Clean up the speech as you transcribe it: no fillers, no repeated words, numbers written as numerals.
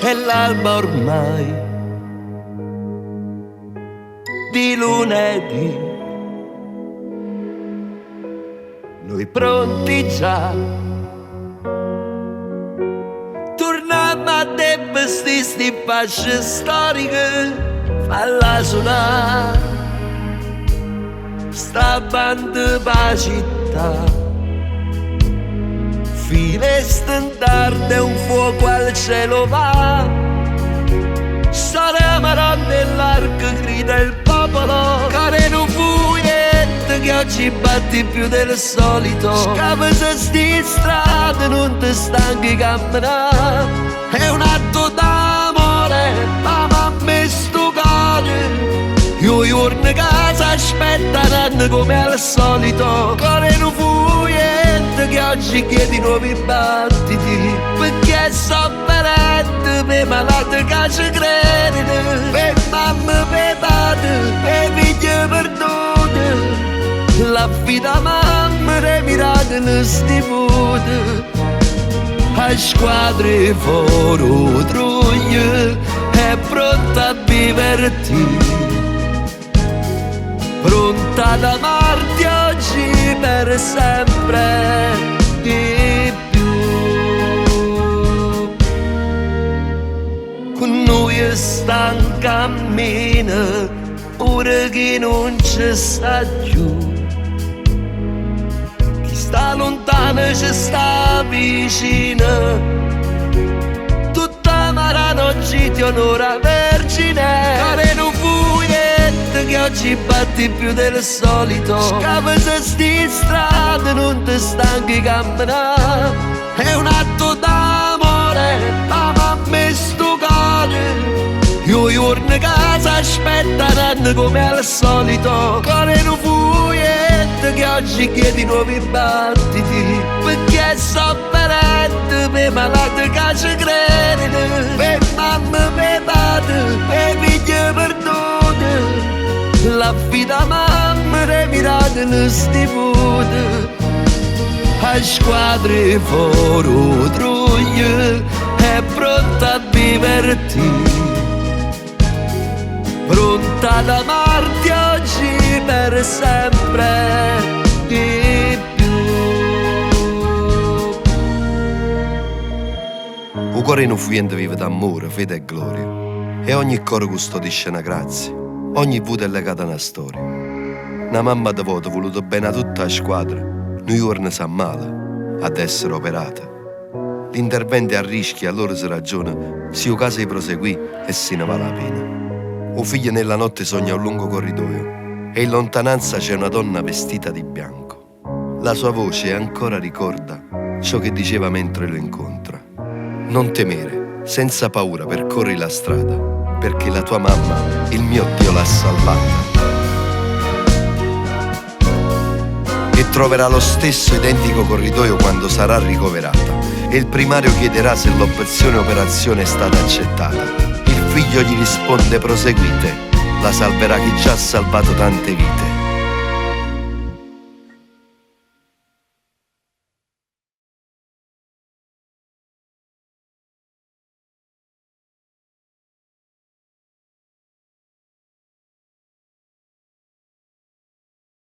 è l'alba ormai di lunedì. Noi pronti già, torniamo a te vestiti sti fasce storiche, falla suonare sta banda pa' città. Fine stendarde un fuoco al cielo va, saremo nell'arco grida il popolo, care non fuiette che oggi batti più del solito. Scappa se sti strade non ti stanchi camminare, è un atto d'amore, ma mamma sto cuore. Io giorni casa aspettano come al solito, care non fuiette che oggi chiedi nuovi battiti, perché so veramente per malati che ci credono, per mamma, per padre, per figli perdute, la vita mamma dei miracoli stipute, a squadre fuori truglie è pronta a viverti, pronta ad amarti oggi per sempre di più. Con noi sta in cammino, ora che non ci sta più. Chi sta lontano ci sta vicino, tutta marano oggi ti onora vergine, care non che oggi batti più del solito. Scappa se sti strade non ti stanchi camminare, è un atto d'amore, ma mamma sto cuore. Io giorni casa aspettano come al solito, care non fuiette che oggi chiedi nuovi battiti, perché so veramente per malati che ci credono, per mamma, per padre, per figli perdute, la vita mamma dei miracoli stipute, a squadre fuori truglie è pronta a viverti, pronta ad amarti oggi per sempre di più. Un cuore non fuiente vive d'amore, fede e gloria, e ogni cuore custodisce una grazia, ogni vita è legata a una storia. Una mamma devota voluto bene a tutta la squadra, noi giorni sa male ad essere operata. L'intervento è a rischio, allora si ragiona, se il caso di proseguì e se ne vale la pena. Un figlio nella notte sogna un lungo corridoio e in lontananza c'è una donna vestita di bianco. La sua voce ancora ricorda ciò che diceva mentre lo incontra. Non temere, senza paura percorri la strada, perché la tua mamma, il mio Dio l'ha salvata. E troverà lo stesso identico corridoio quando sarà ricoverata, e il primario chiederà se l'operazione è stata accettata. Il figlio gli risponde proseguite, la salverà chi già ha salvato tante vite.